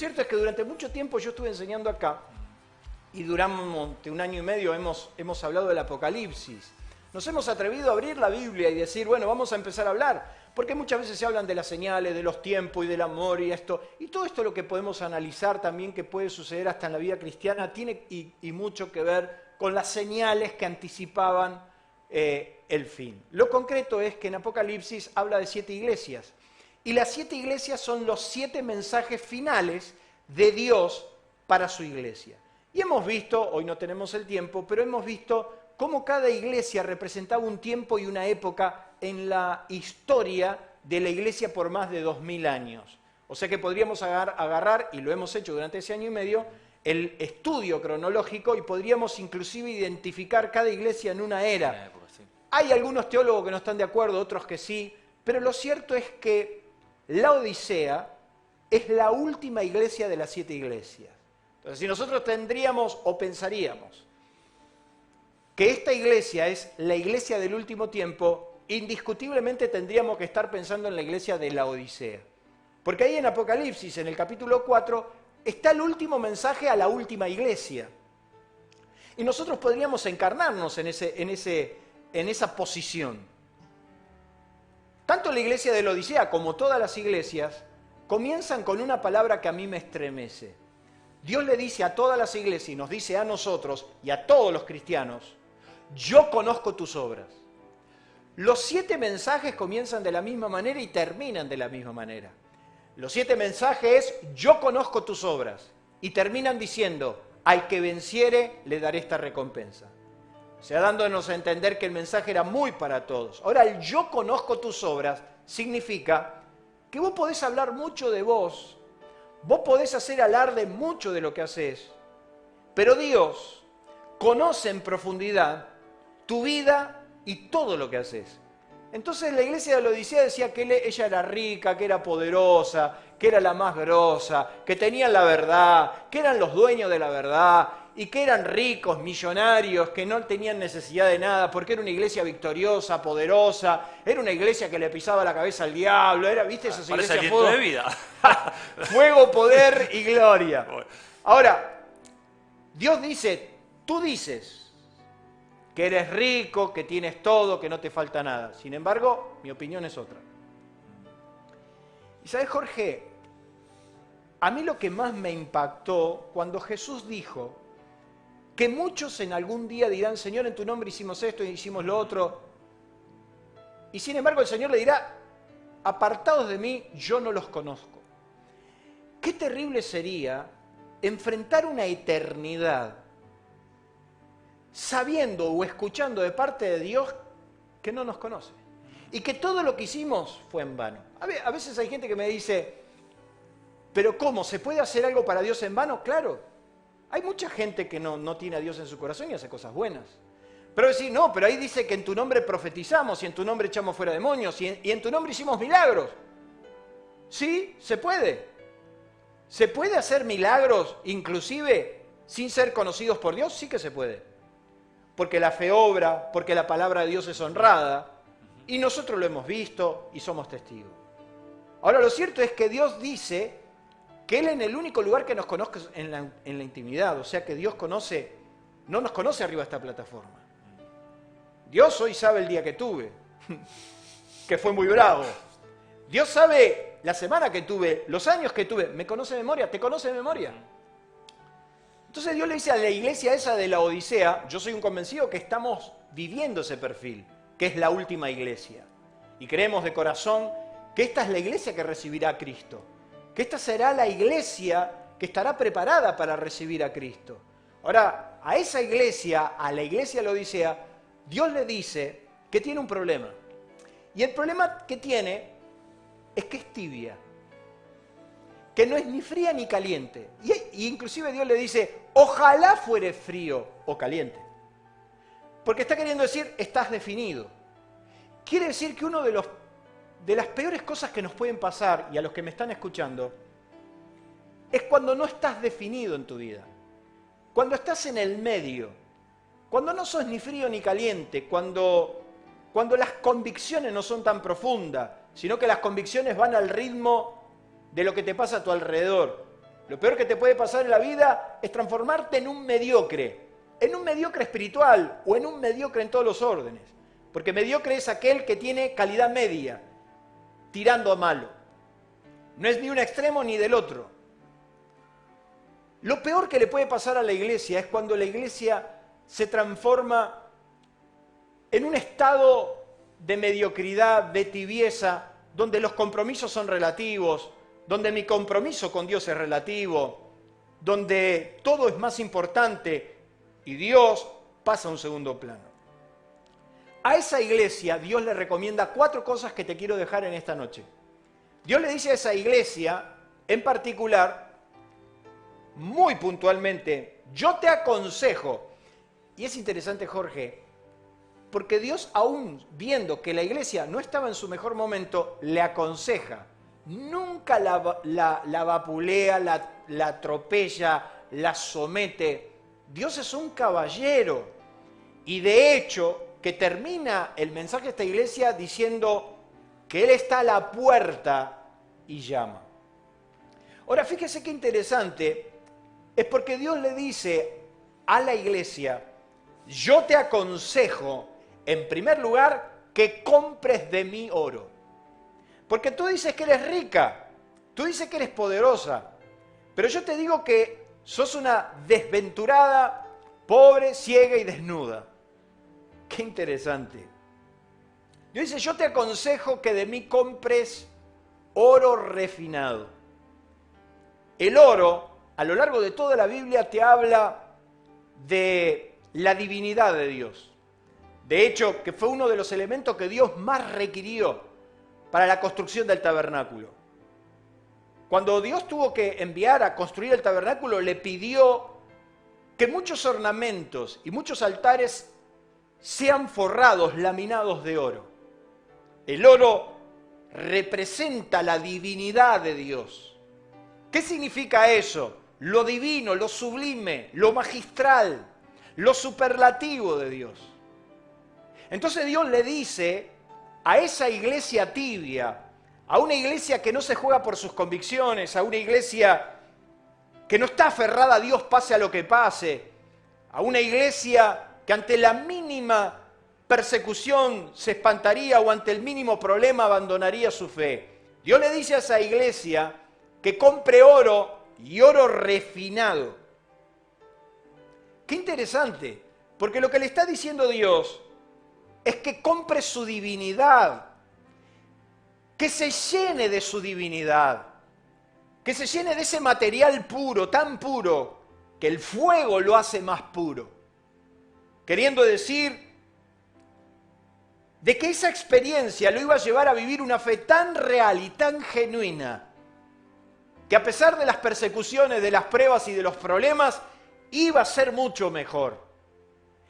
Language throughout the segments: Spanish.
cierto es que durante mucho tiempo yo estuve enseñando acá y durante 1 año y medio hemos hablado del Apocalipsis. Nos hemos atrevido a abrir la Biblia y decir, bueno, vamos a empezar a hablar, porque muchas veces se hablan de las señales, de los tiempos y del amor y esto. Y todo esto lo que podemos analizar también que puede suceder hasta en la vida cristiana tiene y mucho que ver con las señales que anticipaban el fin. Lo concreto es que en Apocalipsis habla de 7 iglesias. Y las 7 iglesias son los 7 mensajes finales de Dios para su iglesia. Y hemos visto, hoy no tenemos el tiempo, pero hemos visto cómo cada iglesia representaba un tiempo y una época en la historia de la iglesia por más de 2000 años. O sea que podríamos agarrar, y lo hemos hecho durante ese 1 año y medio, el estudio cronológico y podríamos inclusive identificar cada iglesia en una era. Hay algunos teólogos que no están de acuerdo, otros que sí, pero lo cierto es que la Odisea es la última iglesia de las 7 iglesias. Entonces, si nosotros tendríamos o pensaríamos que esta iglesia es la iglesia del último tiempo, indiscutiblemente tendríamos que estar pensando en la iglesia de la Odisea. Porque ahí en Apocalipsis, en el capítulo 4, está el último mensaje a la última iglesia. Y nosotros podríamos encarnarnos en esa posición. Tanto la iglesia de la Odisea como todas las iglesias comienzan con una palabra que a mí me estremece. Dios le dice a todas las iglesias y nos dice a nosotros y a todos los cristianos, yo conozco tus obras. Los 7 mensajes comienzan de la misma manera y terminan de la misma manera. Los 7 mensajes es, yo conozco tus obras. Y terminan diciendo, al que venciere le daré esta recompensa. O sea, dándonos a entender que el mensaje era muy para todos. Ahora, el yo conozco tus obras significa que vos podés hablar mucho de vos podés hacer alarde mucho de lo que haces, pero Dios conoce en profundidad tu vida y todo lo que haces. Entonces la iglesia de la Odisea decía que ella era rica, que era poderosa, que era la más grosa, que tenían la verdad, que eran los dueños de la verdad y que eran ricos, millonarios, que no tenían necesidad de nada porque era una iglesia victoriosa, poderosa, era una iglesia que le pisaba la cabeza al diablo, era, ¿viste? Esas iglesias fuego, de vida. fuego, poder y gloria. Ahora, Dios dice, tú dices que eres rico, que tienes todo, que no te falta nada. Sin embargo, mi opinión es otra. Y ¿sabes, Jorge? A mí lo que más me impactó cuando Jesús dijo que muchos en algún día dirán, Señor, en tu nombre hicimos esto y hicimos lo otro. Y sin embargo el Señor le dirá, apartados de mí, yo no los conozco. Qué terrible sería enfrentar una eternidad sabiendo o escuchando de parte de Dios que no nos conoce. Y que todo lo que hicimos fue en vano. A veces hay gente que me dice, ¿pero cómo? ¿Se puede hacer algo para Dios en vano? Claro. Hay mucha gente que no tiene a Dios en su corazón y hace cosas buenas. Pero decir, no, pero ahí dice que en tu nombre profetizamos y en tu nombre echamos fuera demonios y en tu nombre hicimos milagros. Sí, se puede. ¿Se puede hacer milagros inclusive sin ser conocidos por Dios? Sí que se puede. Porque la fe obra, porque la palabra de Dios es honrada y nosotros lo hemos visto y somos testigos. Ahora, lo cierto es que Dios dice que Él en el único lugar que nos conozca en la intimidad, o sea que Dios no nos conoce arriba de esta plataforma. Dios hoy sabe el día que tuve, que fue muy bravo. Dios sabe la semana que tuve, los años que tuve, me conoce de memoria, te conoce de memoria. Entonces Dios le dice a la iglesia esa de la Odisea, yo soy un convencido que estamos viviendo ese perfil, que es la última iglesia. Y creemos de corazón que esta es la iglesia que recibirá a Cristo. Que esta será la iglesia que estará preparada para recibir a Cristo. Ahora, a esa iglesia, a la iglesia de la Odisea, Dios le dice que tiene un problema. Y el problema que tiene es que es tibia. Que no es ni fría ni caliente. Y inclusive Dios le dice, ojalá fuere frío o caliente. Porque está queriendo decir, estás definido. Quiere decir que uno de las peores cosas que nos pueden pasar, y a los que me están escuchando, es cuando no estás definido en tu vida. Cuando estás en el medio. Cuando no sos ni frío ni caliente. Cuando las convicciones no son tan profundas, sino que las convicciones van al ritmo de lo que te pasa a tu alrededor. Lo peor que te puede pasar en la vida es transformarte en un mediocre espiritual o en un mediocre en todos los órdenes. Porque mediocre es aquel que tiene calidad media, tirando a malo. No es ni un extremo ni del otro. Lo peor que le puede pasar a la iglesia es cuando la iglesia se transforma en un estado de mediocridad, de tibieza, donde los compromisos son relativos, donde mi compromiso con Dios es relativo, donde todo es más importante y Dios pasa a un segundo plano. A esa iglesia Dios le recomienda 4 cosas que te quiero dejar en esta noche. Dios le dice a esa iglesia, en particular, muy puntualmente, yo te aconsejo, y es interesante, Jorge, porque Dios, aún viendo que la iglesia no estaba en su mejor momento, le aconseja. Nunca la vapulea, la atropella, la somete. Dios es un caballero. Y de hecho, que termina el mensaje de esta iglesia diciendo que Él está a la puerta y llama. Ahora, fíjese qué interesante, es porque Dios le dice a la iglesia, yo te aconsejo, en primer lugar, que compres de mí oro. Porque tú dices que eres rica, tú dices que eres poderosa, pero yo te digo que sos una desventurada, pobre, ciega y desnuda. Qué interesante. Dios dice, yo te aconsejo que de mí compres oro refinado. El oro, a lo largo de toda la Biblia, te habla de la divinidad de Dios. De hecho, que fue uno de los elementos que Dios más requirió para la construcción del tabernáculo. Cuando Dios tuvo que enviar a construir el tabernáculo, le pidió que muchos ornamentos y muchos altares sean forrados, laminados de oro. El oro representa la divinidad de Dios. ¿Qué significa eso? Lo divino, lo sublime, lo magistral, lo superlativo de Dios. Entonces Dios le dice a esa iglesia tibia, a una iglesia que no se juega por sus convicciones, a una iglesia que no está aferrada a Dios pase a lo que pase, a una iglesia que ante la mínima persecución se espantaría o ante el mínimo problema abandonaría su fe. Dios le dice a esa iglesia que compre oro y oro refinado. Qué interesante, porque lo que le está diciendo Dios es que compre su divinidad, que se llene de su divinidad, que se llene de ese material puro, tan puro, que el fuego lo hace más puro. Queriendo decir de que esa experiencia lo iba a llevar a vivir una fe tan real y tan genuina, que a pesar de las persecuciones, de las pruebas y de los problemas, iba a ser mucho mejor.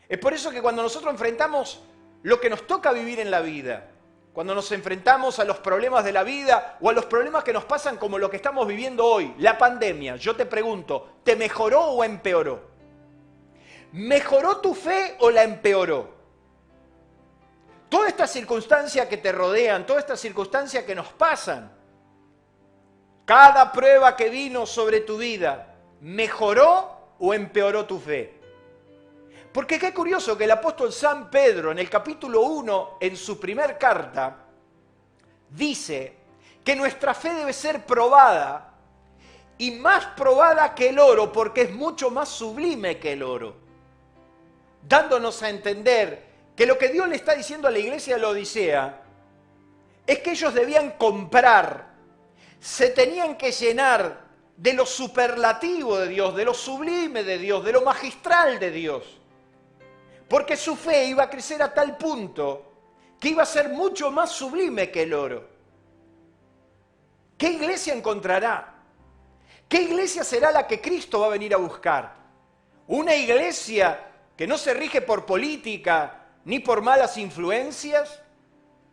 Es por eso que cuando nosotros enfrentamos lo que nos toca vivir en la vida, cuando nos enfrentamos a los problemas de la vida o a los problemas que nos pasan como lo que estamos viviendo hoy, la pandemia, yo te pregunto, ¿te mejoró o empeoró? ¿Mejoró tu fe o la empeoró? Todas estas circunstancias que te rodean, todas estas circunstancias que nos pasan, cada prueba que vino sobre tu vida, ¿mejoró o empeoró tu fe? Porque qué curioso que el apóstol San Pedro, en el capítulo 1, en su primer carta, dice que nuestra fe debe ser probada, y más probada que el oro, porque es mucho más sublime que el oro. Dándonos a entender que lo que Dios le está diciendo a la iglesia de la Odisea es que ellos debían comprar, se tenían que llenar de lo superlativo de Dios, de lo sublime de Dios, de lo magistral de Dios. Porque su fe iba a crecer a tal punto que iba a ser mucho más sublime que el oro. ¿Qué iglesia encontrará? ¿Qué iglesia será la que Cristo va a venir a buscar? ¿Una iglesia que no se rige por política ni por malas influencias?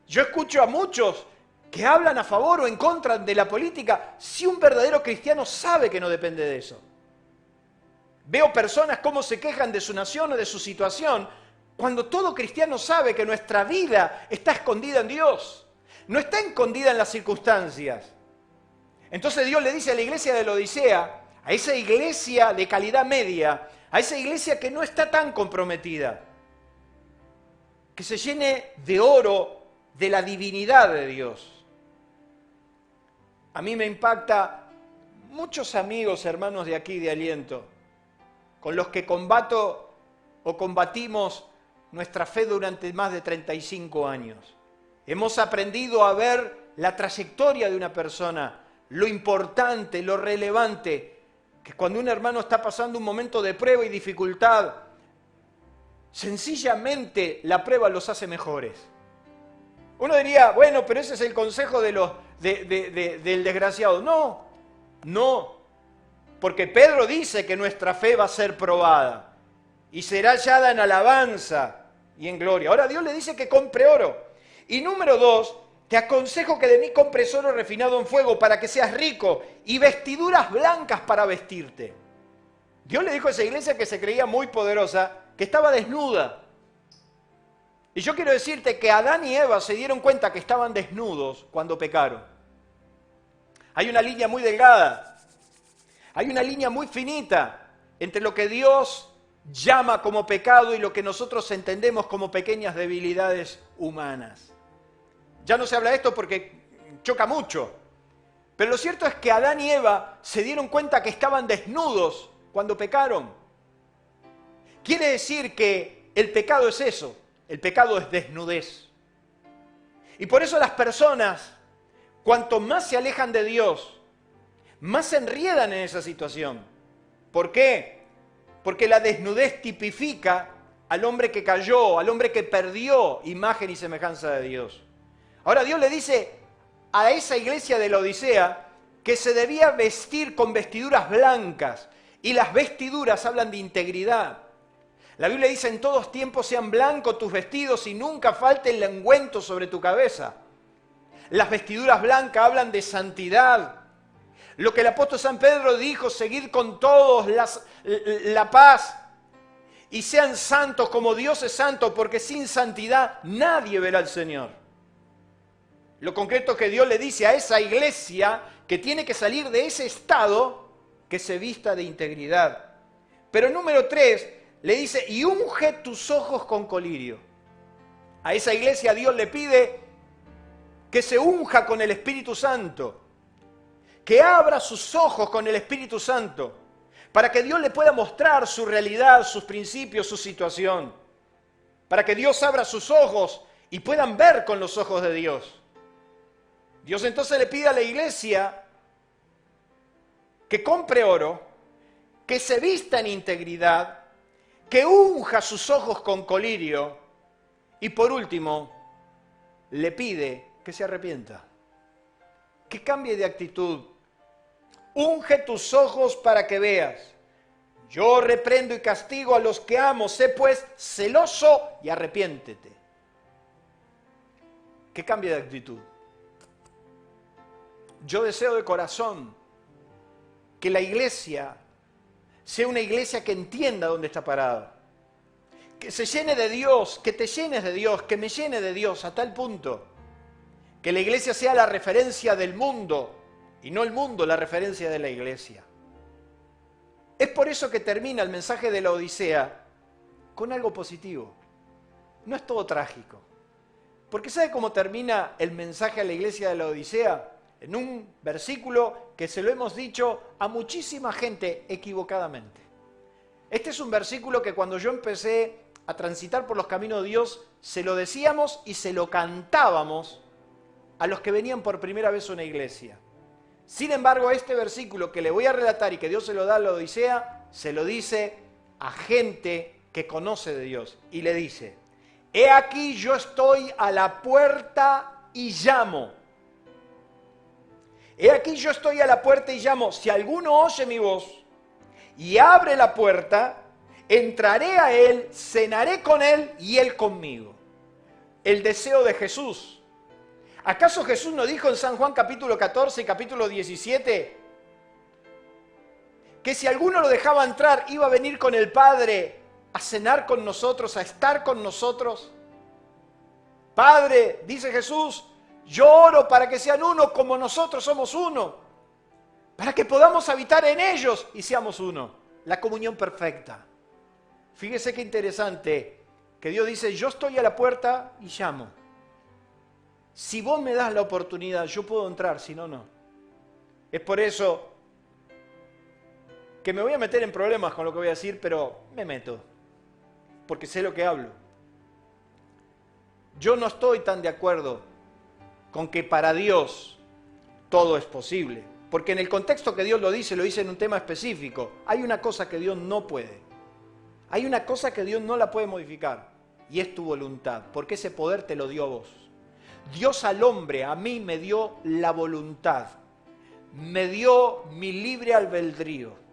Yo escucho a muchos que hablan a favor o en contra de la política si un verdadero cristiano sabe que no depende de eso. Veo personas cómo se quejan de su nación o de su situación, cuando todo cristiano sabe que nuestra vida está escondida en Dios, no está escondida en las circunstancias. Entonces Dios le dice a la iglesia de la Odisea, a esa iglesia de calidad media, a esa iglesia que no está tan comprometida, que se llene de oro de la divinidad de Dios. A mí me impacta muchos amigos, hermanos de aquí de Aliento, con los que combato o combatimos nuestra fe durante más de 35 años. Hemos aprendido a ver la trayectoria de una persona, lo importante, lo relevante, que cuando un hermano está pasando un momento de prueba y dificultad, sencillamente la prueba los hace mejores. Uno diría, bueno, pero ese es el consejo del desgraciado. No, porque Pedro dice que nuestra fe va a ser probada y será hallada en alabanza y en gloria. Ahora Dios le dice que compre oro. Y número 2, te aconsejo que de mí compres oro refinado en fuego para que seas rico y vestiduras blancas para vestirte. Dios le dijo a esa iglesia que se creía muy poderosa, que estaba desnuda. Y yo quiero decirte que Adán y Eva se dieron cuenta que estaban desnudos cuando pecaron. Hay una línea muy delgada, hay una línea muy finita entre lo que Dios llama como pecado y lo que nosotros entendemos como pequeñas debilidades humanas. Ya no se habla de esto porque choca mucho, pero lo cierto es que Adán y Eva se dieron cuenta que estaban desnudos cuando pecaron. Quiere decir que el pecado es eso, el pecado es desnudez. Y por eso las personas, cuanto más se alejan de Dios, más se enriedan en esa situación. ¿Por qué? Porque la desnudez tipifica al hombre que cayó, al hombre que perdió imagen y semejanza de Dios. Ahora Dios le dice a esa iglesia de la Odisea que se debía vestir con vestiduras blancas, y las vestiduras hablan de integridad. La Biblia dice, en todos tiempos sean blancos tus vestidos y nunca falte el ungüento sobre tu cabeza. Las vestiduras blancas hablan de santidad. Lo que el apóstol San Pedro dijo, seguid con todos la paz y sean santos como Dios es santo, porque sin santidad nadie verá al Señor. Lo concreto que Dios le dice a esa iglesia que tiene que salir de ese estado, que se vista de integridad. Pero número 3, le dice, y unge tus ojos con colirio. A esa iglesia Dios le pide que se unja con el Espíritu Santo, que abra sus ojos con el Espíritu Santo, para que Dios le pueda mostrar su realidad, sus principios, su situación, para que Dios abra sus ojos y puedan ver con los ojos de Dios. Dios entonces le pide a la iglesia que compre oro, que se vista en integridad, que unja sus ojos con colirio y por último le pide que se arrepienta, que cambie de actitud. Unge tus ojos para que veas. Yo reprendo y castigo a los que amo, sé pues celoso y arrepiéntete. Que cambie de actitud. Yo deseo de corazón que la iglesia sea una iglesia que entienda dónde está parada. Que se llene de Dios, que te llenes de Dios, que me llene de Dios a tal punto que la iglesia sea la referencia del mundo y no el mundo la referencia de la iglesia. Es por eso que termina el mensaje de la Odisea con algo positivo. No es todo trágico. Porque ¿sabe cómo termina el mensaje a la iglesia de la Odisea? En un versículo que se lo hemos dicho a muchísima gente equivocadamente. Este es un versículo que cuando yo empecé a transitar por los caminos de Dios, se lo decíamos y se lo cantábamos a los que venían por primera vez a una iglesia. Sin embargo, este versículo que le voy a relatar y que Dios se lo da a la Odisea, se lo dice a gente que conoce de Dios. Y le dice, he aquí yo estoy a la puerta y llamo. He aquí yo estoy a la puerta y llamo. Si alguno oye mi voz y abre la puerta, entraré a él, cenaré con él y él conmigo. El deseo de Jesús. ¿Acaso Jesús no dijo en San Juan capítulo 14 y capítulo 17 que si alguno lo dejaba entrar iba a venir con el Padre a cenar con nosotros, a estar con nosotros? Padre, dice Jesús, yo oro para que sean uno como nosotros somos uno. para que podamos habitar en ellos y seamos uno. La comunión perfecta. Fíjese qué interesante, que Dios dice, yo estoy a la puerta y llamo. Si vos me das la oportunidad, yo puedo entrar, si no, no. Es por eso que me voy a meter en problemas con lo que voy a decir, pero me meto, porque sé lo que hablo. Yo no estoy tan de acuerdo con que para Dios todo es posible, porque en el contexto que Dios lo dice en un tema específico. Hay una cosa que Dios no puede, hay una cosa que Dios no la puede modificar, y es tu voluntad, porque ese poder te lo dio a vos. Dios al hombre, a mí me dio la voluntad, me dio mi libre albedrío.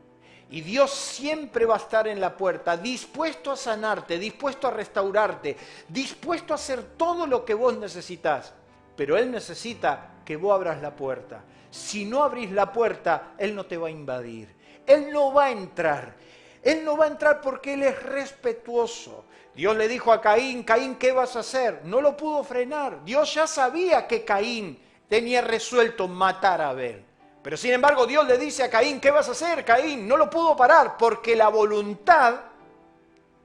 Y Dios siempre va a estar en la puerta, dispuesto a sanarte, dispuesto a restaurarte, dispuesto a hacer todo lo que vos necesitas. Pero Él necesita que vos abras la puerta. Si no abrís la puerta, Él no te va a invadir. Él no va a entrar. Él no va a entrar porque Él es respetuoso. Dios le dijo a Caín, Caín, ¿qué vas a hacer? No lo pudo frenar. Dios ya sabía que Caín tenía resuelto matar a Abel. Pero sin embargo Dios le dice a Caín, ¿qué vas a hacer, Caín? No lo pudo parar porque la voluntad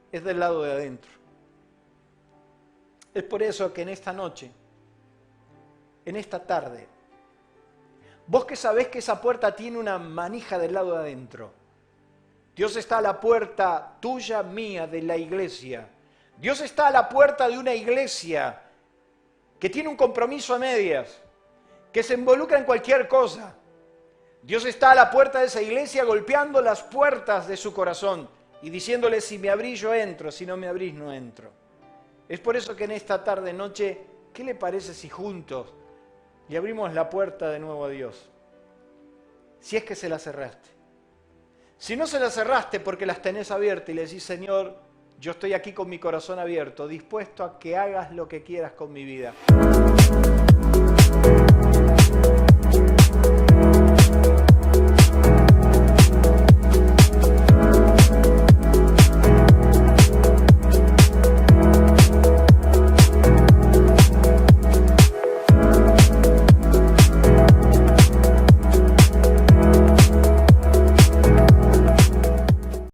es del lado de adentro. Es por eso que en esta noche, en esta tarde, vos que sabés que esa puerta tiene una manija del lado de adentro, Dios está a la puerta tuya, mía, de la iglesia. Dios está a la puerta de una iglesia que tiene un compromiso a medias, que se involucra en cualquier cosa. Dios está a la puerta de esa iglesia golpeando las puertas de su corazón y diciéndole, si me abrís yo entro, si no me abrís no entro. Es por eso que en esta tarde, noche, ¿qué le parece si juntos le abrimos la puerta de nuevo a Dios? Si es que se la cerraste. Si no se la cerraste porque las tenés abiertas y le decís, Señor, yo estoy aquí con mi corazón abierto, dispuesto a que hagas lo que quieras con mi vida.